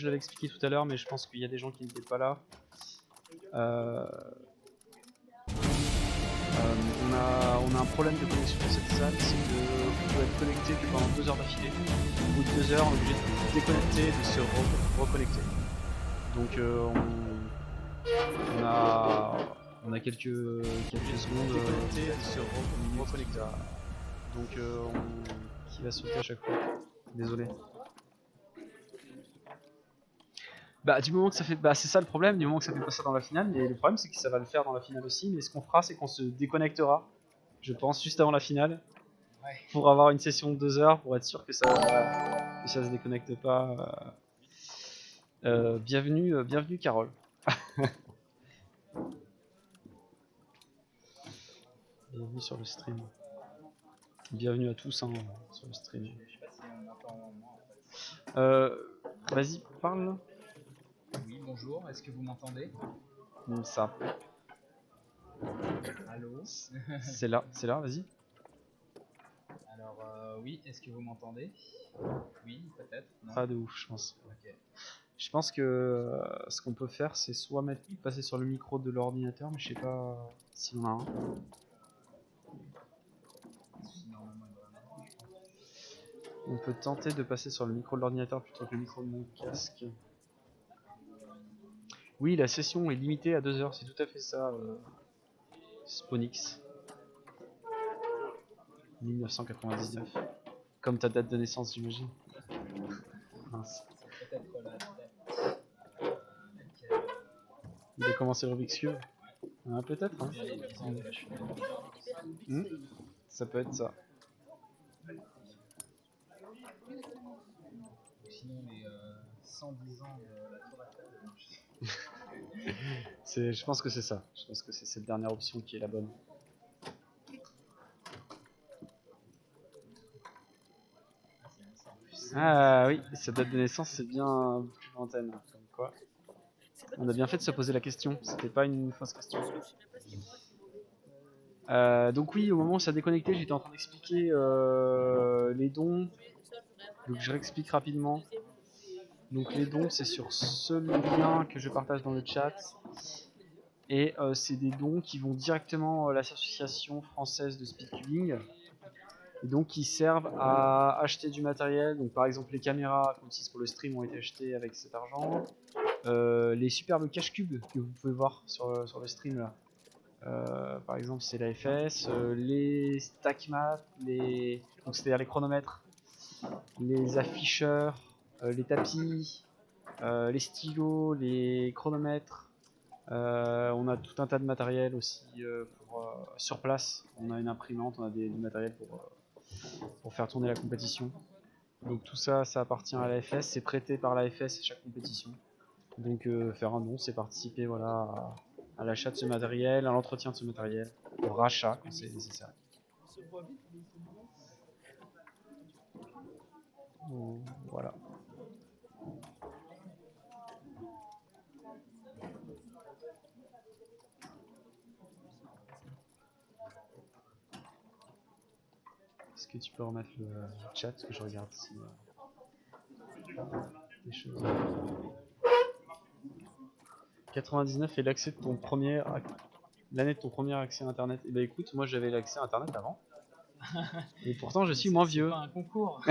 je l'avais expliqué tout à l'heure, mais je pense qu'il y a des gens qui n'étaient pas là. On a un problème de connexion dans cette salle, c'est qu'on peut être connecté que pendant 2 heures d'affilée. Au bout de 2 heures, on est obligé de se déconnecter et de se reconnecter. Donc on a quelques secondes de se reconnecter. Donc qui va sauter à chaque fois. Désolé. Bah du moment que ça fait, bah c'est ça le problème, du moment que ça fait pas ça dans la finale, mais le problème c'est que ça va le faire dans la finale aussi, mais ce qu'on fera c'est qu'on se déconnectera, je pense, juste avant la finale, pour avoir une session de 2 heures, pour être sûr que ça se déconnecte pas. Bienvenue Carole. Bienvenue sur le stream. Bienvenue à tous hein, sur le stream. Vas-y, parle. Oui, bonjour, est-ce que vous m'entendez? Ça. Allô? C'est là, vas-y. Alors, oui, est-ce que vous m'entendez? Oui, peut-être? Pas de ouf, je pense. Ok. Je pense que ce qu'on peut faire, c'est soit passer sur le micro de l'ordinateur, mais je sais pas si on a un. On peut tenter de passer sur le micro de l'ordinateur plutôt que le micro de mon casque. Oui, la session est limitée à 2 heures, c'est tout à fait ça, Sponix. 1999. Comme ta date de naissance, j'imagine. Mince. Peut-être la Il a commencé le Rubik's Cube. Peut-être. Hein. Ça peut être ça. Sinon, les 110 ans de la Tour Eiffel. Je pense que c'est ça. Je pense que c'est cette dernière option qui est la bonne. Ah oui, sa date de naissance c'est bien plus lointaine. Comme quoi. On a bien fait de se poser la question, c'était pas une fausse question. Donc oui, au moment où ça a déconnecté, j'étais en train d'expliquer les dons. Donc je réexplique rapidement. Donc les dons, c'est sur ce lien que je partage dans le chat. Et c'est des dons qui vont directement à l'association française de speedcubing. Et donc qui servent à acheter du matériel. Donc par exemple les caméras qu'on utilise pour le stream ont été achetées avec cet argent. Les superbes cache-cubes que vous pouvez voir sur le stream là. Par exemple c'est l'AFS, les stackmats, donc c'est-à-dire les chronomètres, les afficheurs, les tapis, les stylos, les chronomètres. On a tout un tas de matériel aussi sur place. On a une imprimante, on a du matériel pour faire tourner la compétition. Donc tout ça, ça appartient à l'AFS, c'est prêté par l'AFS à chaque compétition. Donc faire un don, c'est participer voilà, à l'achat de ce matériel, à l'entretien de ce matériel, au rachat quand c'est nécessaire. Voilà. Est-ce que tu peux remettre le chat, parce que je regarde si des choses. 99 est l'accès de ton premier l'année de ton premier accès à internet. Et bah écoute, moi j'avais l'accès à internet avant. Et pourtant je suis moins vieux. C'est pas un concours.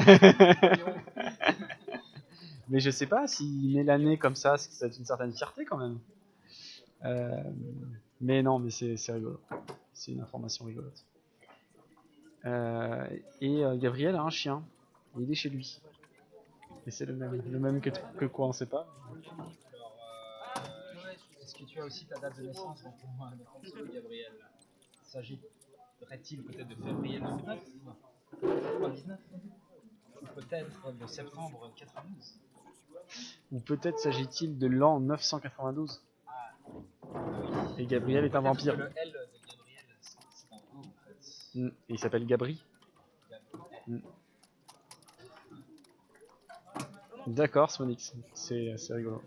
Mais je sais pas s'il met l'année comme ça, c'est une certaine fierté quand même. Mais non, mais c'est rigolo. C'est une information rigolote. Gabriel a un chien. Et il est chez lui. Et c'est le même que quoi, on sait pas. Alors, est-ce que tu as aussi ta date de naissance dans ton celui de Gabriel? S'agirait-il peut-être de février 99 ou peut-être de septembre 92? Ou peut-être s'agit-il de l'an 992. Et Gabriel est un vampire. Le L de Gabriel, c'est un O en fait. Et il s'appelle Gabri. D'accord, Smonix, c'est rigolo.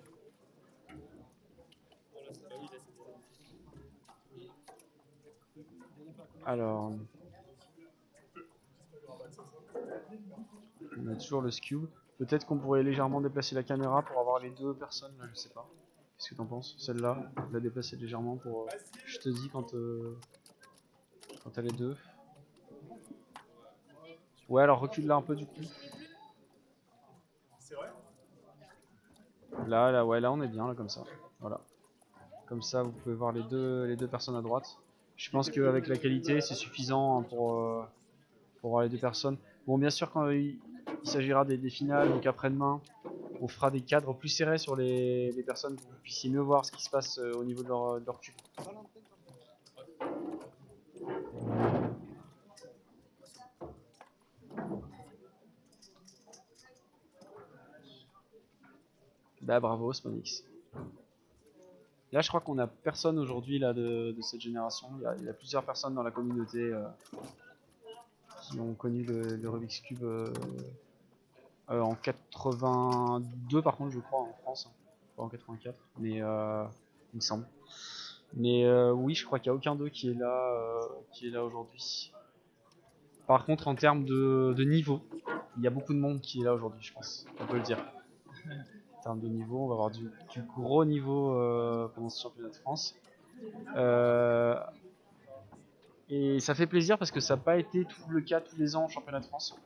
Alors, on a toujours le Scube. Peut-être qu'on pourrait légèrement déplacer la caméra pour avoir les deux personnes là, je sais pas. Qu'est-ce que t'en penses? Celle-là, la déplacer légèrement pour. Je te dis quand t'as les deux. Ouais, alors recule là un peu du coup. Là, ouais, là on est bien là comme ça. Voilà. Comme ça, vous pouvez voir les deux personnes à droite. Je pense qu'avec la qualité, c'est suffisant hein, pour voir les deux personnes. Bon, bien sûr, quand il s'agira des finales, donc après-demain, on fera des cadres plus serrés sur les personnes pour que vous puissiez mieux voir ce qui se passe au niveau de leur cube. Bah bravo Sponix. Là je crois qu'on a personne aujourd'hui là de cette génération. Il y a plusieurs personnes dans la communauté qui ont connu le Rubik's Cube en 82 par contre je crois en France. Pas en 84, mais il me semble. Mais oui je crois qu'il n'y a aucun d'eux qui est là aujourd'hui. Par contre en termes de niveau, il y a beaucoup de monde qui est là aujourd'hui je pense, on peut le dire. En termes de niveau, on va avoir du gros niveau pendant ce championnat de France. Et ça fait plaisir parce que ça n'a pas été tout le cas tous les ans au championnat de France.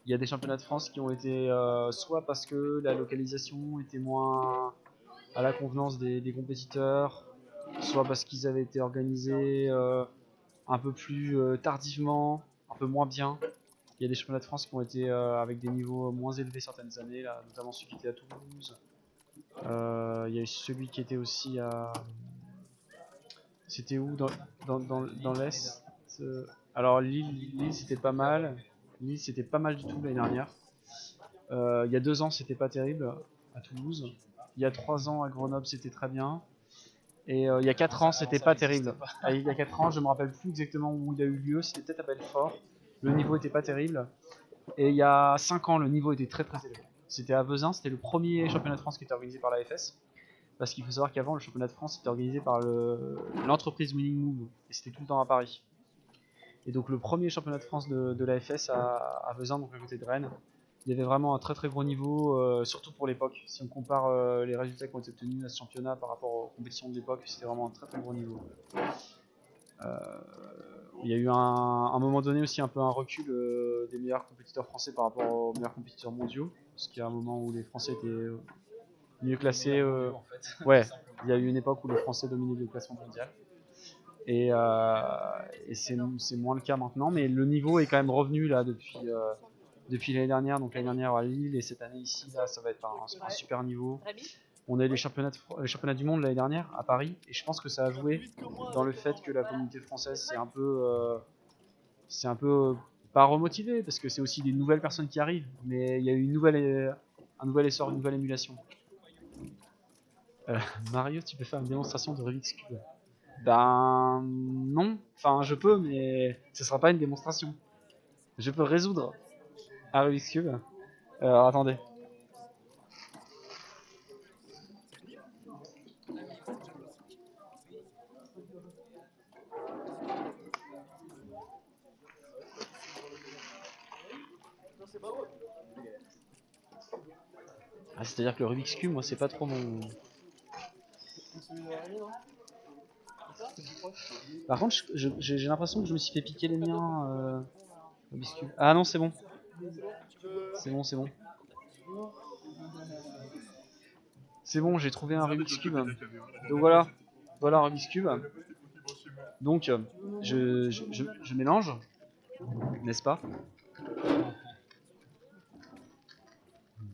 Il y a des championnats de France qui ont été soit parce que la localisation était moins à la convenance des compétiteurs, soit parce qu'ils avaient été organisés un peu plus tardivement, un peu moins bien. Il y a des championnats de France qui ont été avec des niveaux moins élevés certaines années, là, notamment celui qui était à Toulouse. Il y a eu celui qui était aussi à. C'était où dans l'Est Alors Lille c'était pas mal. Lille c'était pas mal du tout l'année dernière. Il y a 2 ans c'était pas terrible à Toulouse. Il y a 3 ans à Grenoble c'était très bien. Et il y a 4 ans c'était pas terrible. Il y a 4 ans je me rappelle plus exactement où il a eu lieu. C'était peut-être à Belfort. Le niveau était pas terrible. Et il y a 5 ans le niveau était très très élevé. C'était à Vezin, c'était le premier championnat de France qui était organisé par la FS. Parce qu'il faut savoir qu'avant, le championnat de France était organisé par l'entreprise Winning Move, et c'était tout le temps à Paris. Et donc le premier championnat de France de l'AFS à Vezin, donc à côté de Rennes, il y avait vraiment un très très gros niveau, surtout pour l'époque. Si on compare les résultats qui ont été obtenus à ce championnat par rapport aux compétitions de l'époque, c'était vraiment un très très gros niveau. Il y a eu un moment donné aussi un peu un recul des meilleurs compétiteurs français par rapport aux meilleurs compétiteurs mondiaux, parce qu'il y a un moment où les Français étaient mieux classés. En fait. Ouais, il y a eu une époque où le Français dominait le classement mondial. Et c'est moins le cas maintenant, mais le niveau est quand même revenu là depuis l'année dernière. Donc l'année dernière à Lille et cette année ici, là, ça va être un super niveau. On a eu les championnats du monde l'année dernière à Paris, et je pense que ça a joué dans le fait que la communauté française c'est un peu pas remotivée, parce que c'est aussi des nouvelles personnes qui arrivent, mais il y a eu un nouvel essor, une nouvelle émulation. Mario, tu peux faire une démonstration de Rubik's Cube? Ben non, enfin je peux, mais ce sera pas une démonstration. Je peux résoudre un Rubik's Cube. Alors attendez. Ah, c'est-à-dire que le Rubik's Cube, moi c'est pas trop mon. Par contre, j'ai l'impression que je me suis fait piquer les miens. Rubik's Cube. Ah non, c'est bon. C'est bon, c'est bon. C'est bon, j'ai trouvé un Rubik's Cube. Donc voilà, voilà un Rubik's Cube. Donc je mélange, n'est-ce pas?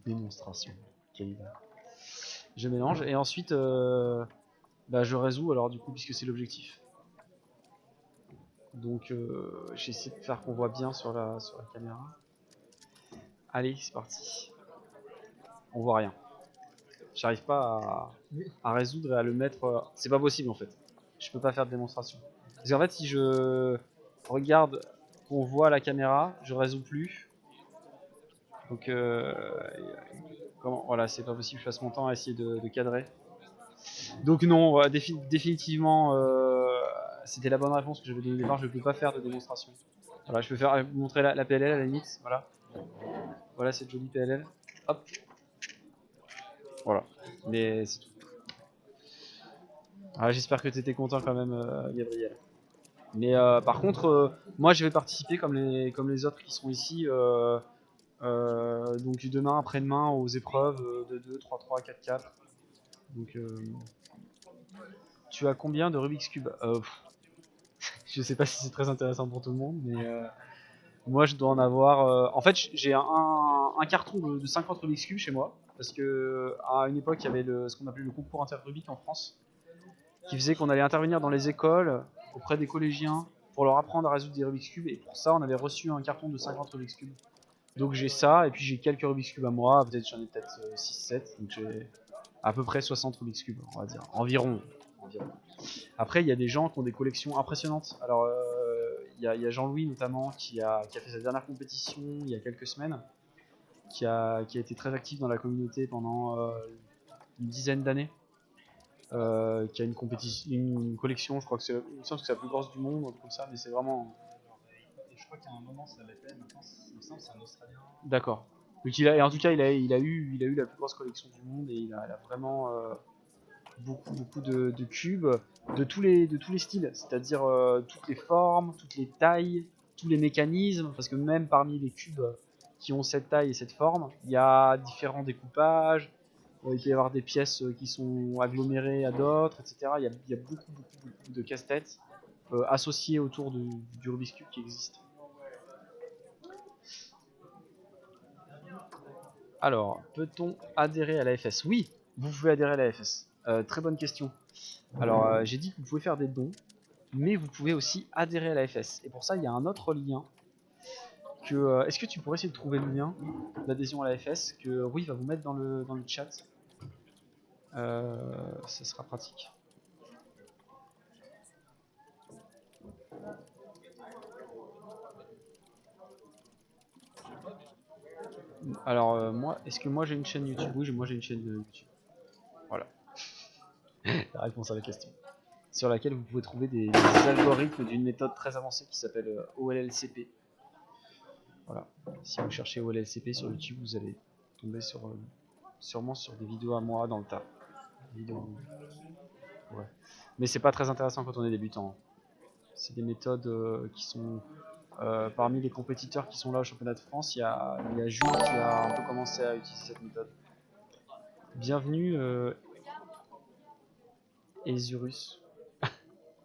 Démonstration. Je mélange et ensuite bah, je résous alors du coup puisque c'est l'objectif. Donc j'essaie de faire qu'on voit bien sur la caméra. Allez, c'est parti. On voit rien. J'arrive pas à résoudre et à le mettre. C'est pas possible en fait. Je peux pas faire de démonstration. Parce qu'en fait, si je regarde qu'on voit la caméra, je résous plus. Donc voilà, c'est pas possible. Je passe mon temps à essayer de cadrer. Donc non, définitivement, c'était la bonne réponse que je vais donner au départ. Je ne peux pas faire de démonstration. Voilà, je peux faire montrer la PLL à la limite. Voilà. Voilà cette jolie PLL. Hop. Voilà. Mais c'est tout. Ah, j'espère que tu étais content quand même, Gabriel. Mais par contre, moi je vais participer comme les autres qui sont ici. Donc demain, après-demain, aux épreuves de 2, 3, 3, 4, 4. Donc tu as combien de Rubik's Cube? Je sais pas si c'est très intéressant pour tout le monde, mais moi je dois en avoir. En fait, j'ai un carton de 50 Rubik's Cube chez moi. Parce que à une époque, il y avait ce qu'on appelait le concours inter-Rubik en France, qui faisait qu'on allait intervenir dans les écoles auprès des collégiens pour leur apprendre à résoudre des Rubik's Cube. Et pour ça, on avait reçu un carton de 50 Rubik's Cube. Donc j'ai ça, et puis j'ai quelques Rubik's Cube à moi. Peut-être j'en ai peut-être 6-7. Donc j'ai à peu près 60 Rubik's Cube, on va dire. Environ. Après, il y a des gens qui ont des collections impressionnantes. Alors, il y a Jean-Louis notamment qui a fait sa dernière compétition il y a quelques semaines, qui a été très actif dans la communauté pendant une dizaine d'années, qui a une collection, je crois que c'est la plus grosse du monde, un truc comme ça, mais c'est vraiment. Je crois qu'à un moment ça l'était, maintenant il me semble que c'est un Australien. D'accord. Donc en tout cas, il a eu la plus grosse collection du monde et il a vraiment beaucoup de cubes de tous les styles, c'est-à-dire toutes les formes, toutes les tailles, tous les mécanismes, parce que même parmi les cubes qui ont cette taille et cette forme, il y a différents découpages, il peut y avoir des pièces qui sont agglomérées à d'autres, etc. Il y a beaucoup de casse-têtes associés autour du Rubik's Cube qui existent. Alors, peut-on adhérer à la FS? Oui, vous pouvez adhérer à la FS. Très bonne question. Alors, j'ai dit que vous pouvez faire des dons, mais vous pouvez aussi adhérer à la FS. Et pour ça, il y a un autre lien. Est-ce que tu pourrais essayer de trouver le lien d'adhésion à la FS que Rui va vous mettre dans le chat? Ça sera pratique. Alors, est-ce que moi j'ai une chaîne YouTube? Oui, moi j'ai une chaîne YouTube. Voilà. La réponse à la question. Sur laquelle vous pouvez trouver des algorithmes d'une méthode très avancée qui s'appelle OLLCP. Voilà. Si vous cherchez OLLCP sur YouTube, vous allez tomber sûrement sur des vidéos à moi dans le tas. Ouais. Mais c'est pas très intéressant quand on est débutant. C'est des méthodes qui sont parmi les compétiteurs qui sont là au championnat de France. Il y a Jules qui a un peu commencé à utiliser cette méthode. Bienvenue Ezurus.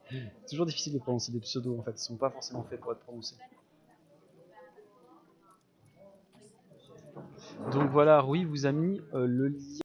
C'est toujours difficile de prononcer des pseudos en fait, ils sont pas forcément faits pour être prononcés. Donc voilà, Rui vous a mis le lien.